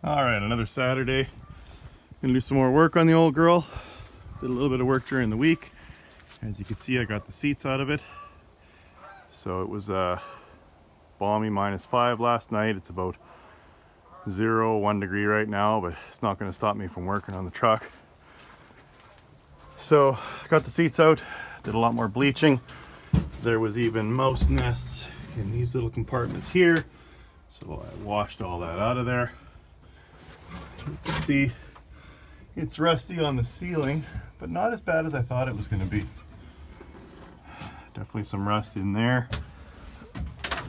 All right, another Saturday. Gonna do some more work on the old girl. Did a little bit of work during the week. As you can see, I got the seats out of it. So it was balmy -5 last night. It's about 1 degree right now, but it's not gonna stop me from working on the truck. So I got the seats out, did a lot more bleaching. There was even mouse nests in these little compartments here. So I washed all that out of there. You can see it's rusty on the ceiling, but not as bad as I thought it was going to be. Definitely some rust in there.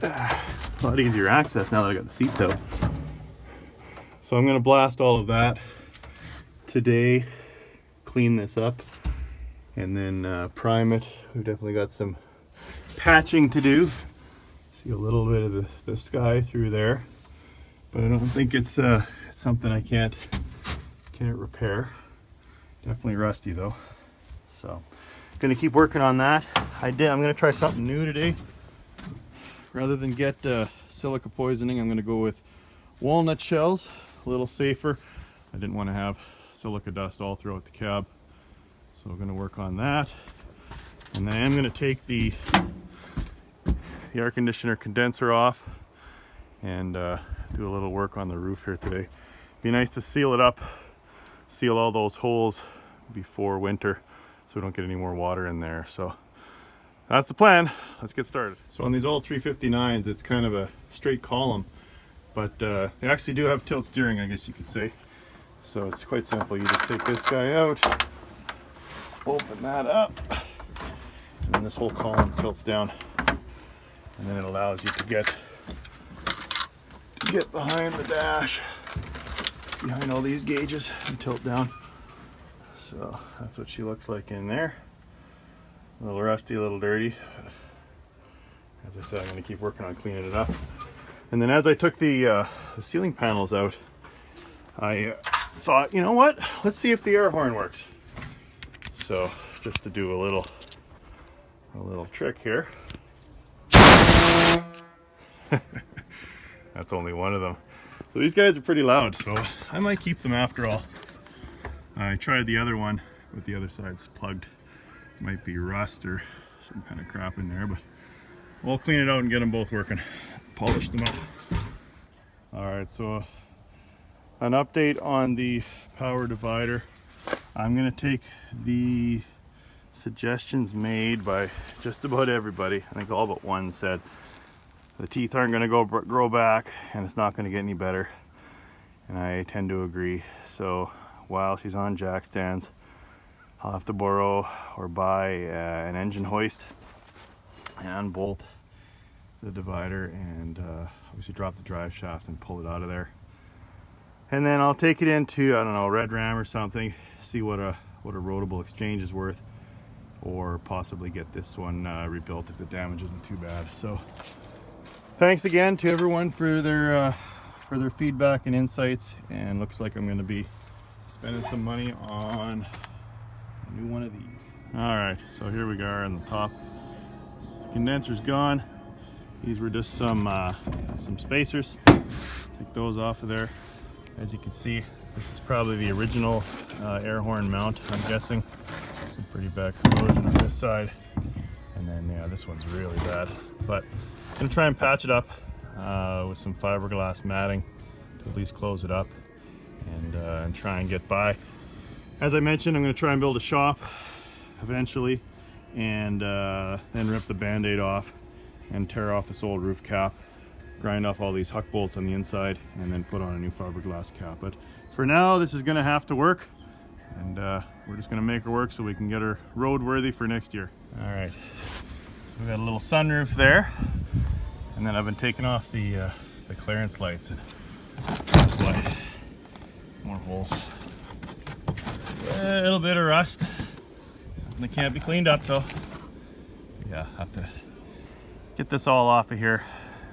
A lot easier access now that I got the seats out. So I'm going to blast all of that today, clean this up, and then prime it. We've definitely got some patching to do. See a little bit of the sky through there, but I don't think it's something I can't repair. Definitely rusty though. So gonna keep working on that. I'm gonna try something new today. Rather than get silica poisoning, I'm gonna go with walnut shells, a little safer. I didn't want to have silica dust all throughout the cab, so we're gonna work on that. And then I'm gonna take the air conditioner condenser off and do a little work on the roof here today. Be nice to seal it up, seal all those holes before winter so we don't get any more water in there. So that's the plan. Let's get started. So on these old 359s, it's kind of a straight column, but they actually do have tilt steering, I guess you could say. So it's quite simple. You just take this guy out, open that up, and then this whole column tilts down. And then it allows you to get behind the dash, behind all these gauges, and tilt down. So that's what she looks like in there. A little rusty, a little dirty. As I said, I'm going to keep working on cleaning it up. And then as I took the ceiling panels out, I thought, you know what? Let's see if the air horn works. So just to do a little trick here. That's only one of them. So these guys are pretty loud, so I might keep them after all. I tried the other one with the other sides plugged. Might be rust or some kind of crap in there, but we'll clean it out and get them both working. Polish them up. Alright, so an update on the power divider. I'm going to take the suggestions made by just about everybody. I think all but one said the teeth aren't going to grow back and it's not going to get any better, and I tend to agree. So while she's on jack stands, I'll have to borrow or buy an engine hoist and unbolt the divider and obviously drop the drive shaft and pull it out of there. And then I'll take it into, I don't know, Red Ram or something, see what a roadable exchange is worth, or possibly get this one rebuilt if the damage isn't too bad. So thanks again to everyone for their feedback and insights, and looks like I'm going to be spending some money on a new one of these. All right, so here we are on the top. The condenser's gone. These were just some spacers. Take those off of there. As you can see, this is probably the original air horn mount, I'm guessing. Some pretty bad corrosion on this side, and then yeah, this one's really bad. But I'm gonna try and patch it up with some fiberglass matting to at least close it up and try and get by. As I mentioned, I'm gonna try and build a shop eventually, and then rip the band-aid off and tear off this old roof cap, grind off all these huck bolts on the inside, and then put on a new fiberglass cap. But for now, this is gonna have to work, and we're just gonna make her work so we can get her roadworthy for next year. All right, so we got a little sunroof there, and then I've been taking off the clearance lights, and that's why more holes. A little bit of rust. They can't be cleaned up though. Yeah, have to get this all off of here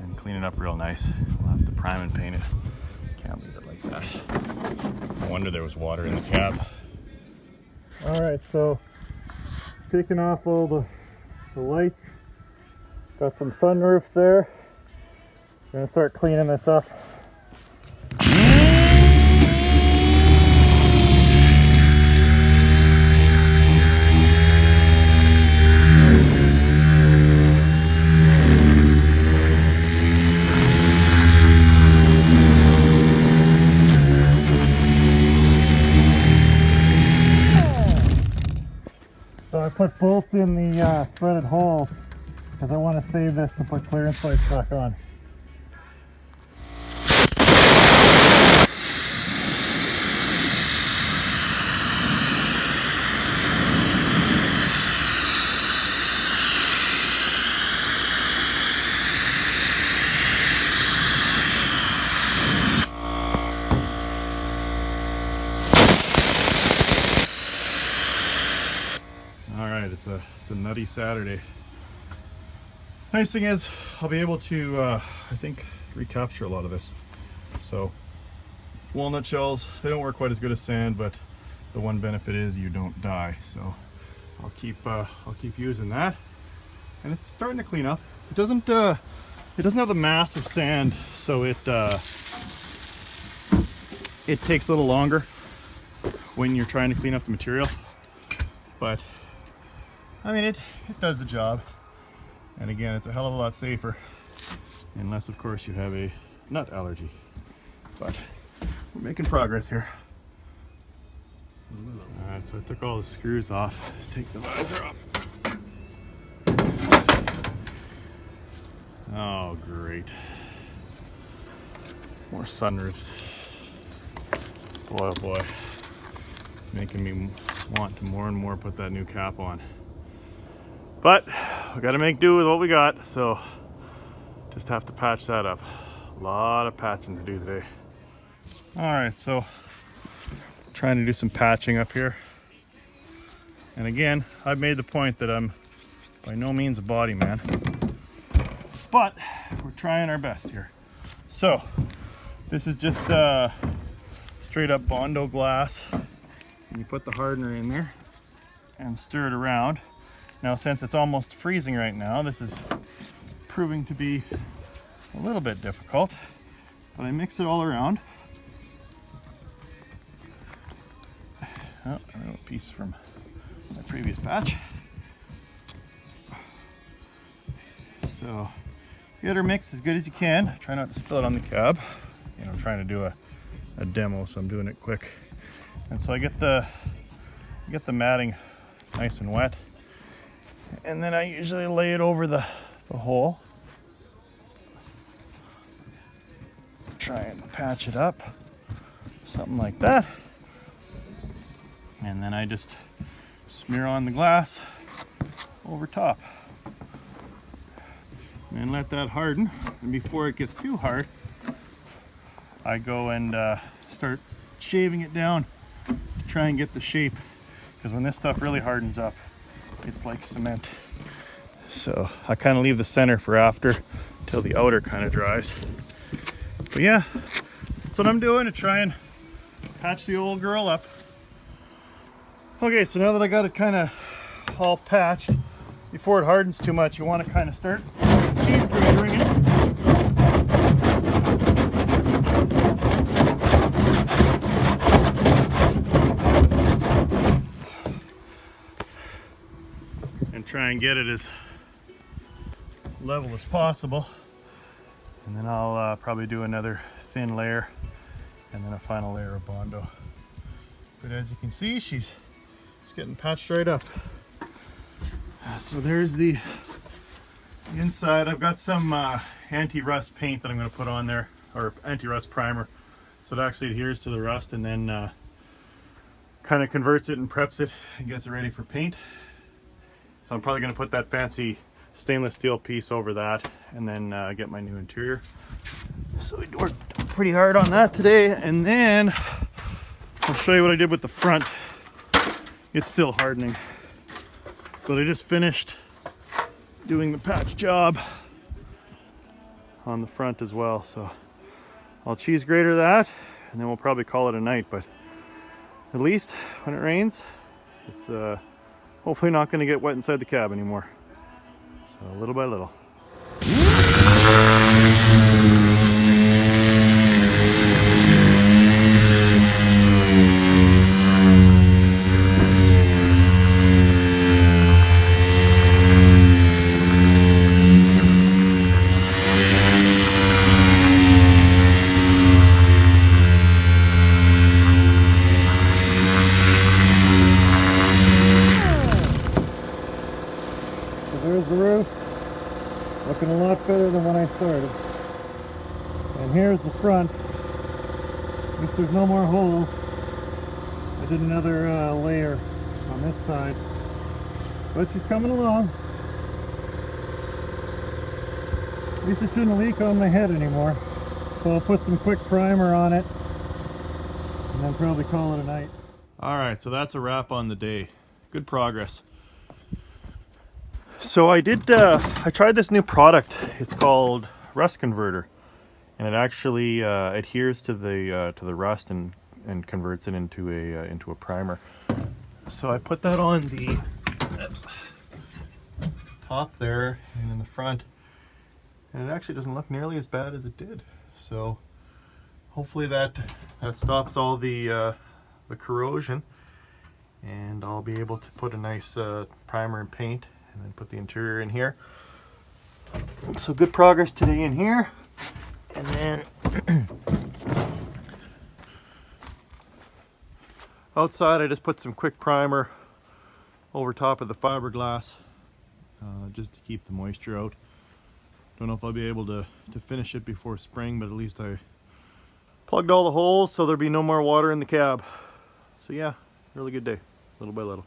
and clean it up real nice. We'll have to prime and paint it. Can't leave it like that. No wonder there was water in the cab. All right, so taking off all the lights. Got some sunroofs there. Gonna start cleaning this up. put bolts in the threaded holes because I want to save this to put clearance lights back on. It's a nutty Saturday. Nice thing is I'll be able to I think recapture a lot of this. So walnut shells, they don't work quite as good as sand, but the one benefit is you don't die. So I'll keep using that, and it's starting to clean up. It doesn't have the mass of sand, so it takes a little longer when you're trying to clean up the material, but I mean, it does the job. And again, it's a hell of a lot safer, unless of course you have a nut allergy. But we're making progress here. Alright, so I took all the screws off. Let's take the visor off. Oh, great. More sunroofs. Boy, oh boy. It's making me want to more and more put that new cap on. But we got to make do with what we got, so just have to patch that up. A lot of patching to do today. Alright, so trying to do some patching up here. And again, I've made the point that I'm by no means a body man, but we're trying our best here. So this is just straight up Bondo glass. And you put the hardener in there and stir it around. Now, since it's almost freezing right now, this is proving to be a little bit difficult, but I mix it all around. Oh, I have a piece from my previous batch. So get her mixed as good as you can. Try not to spill it on the cab. You know, I'm trying to do a demo, so I'm doing it quick. And so I get the matting nice and wet. And then I usually lay it over the hole. Try and patch it up. Something like that. And then I just smear on the glass over top. And let that harden. And before it gets too hard, I go and start shaving it down to try and get the shape. Because when this stuff really hardens up, it's like cement. So I kind of leave the center for after till the outer kind of dries. But yeah, that's what I'm doing to try and patch the old girl up. Okay, so now that I got it kind of all patched, before it hardens too much, you want to kind of start cheese gratering it. Try and get it as level as possible, and then I'll probably do another thin layer and then a final layer of Bondo. But as you can see, she's getting patched right up. So there's the inside. I've got some anti-rust paint that I'm going to put on there, or anti-rust primer, so it actually adheres to the rust and then kind of converts it and preps it and gets it ready for paint. So I'm probably going to put that fancy stainless steel piece over that and then get my new interior. So we worked pretty hard on that today, and then I'll show you what I did with the front. It's still hardening, but I just finished doing the patch job on the front as well. So I'll cheese grater that and then we'll probably call it a night, but at least when it rains, it's hopefully not going to get wet inside the cab anymore. So little by little. better than when I started. And here's the front. At least there's no more holes. I did another layer on this side. But she's coming along. At least it shouldn't leak on my head anymore. So I'll put some quick primer on it and then probably call it a night. Alright, so that's a wrap on the day. Good progress. So I tried this new product. It's called Rust Converter. And it actually adheres to the rust and converts it into a primer. So I put that on the top there and in the front, and it actually doesn't look nearly as bad as it did. So hopefully that stops all the corrosion, and I'll be able to put a nice primer and paint, and then put the interior in here. So good progress today in here. And then outside I just put some quick primer over top of the fiberglass, just to keep the moisture out. Don't know if I'll be able to finish it before spring, but at least I plugged all the holes so there'll be no more water in the cab. So yeah, really good day, little by little.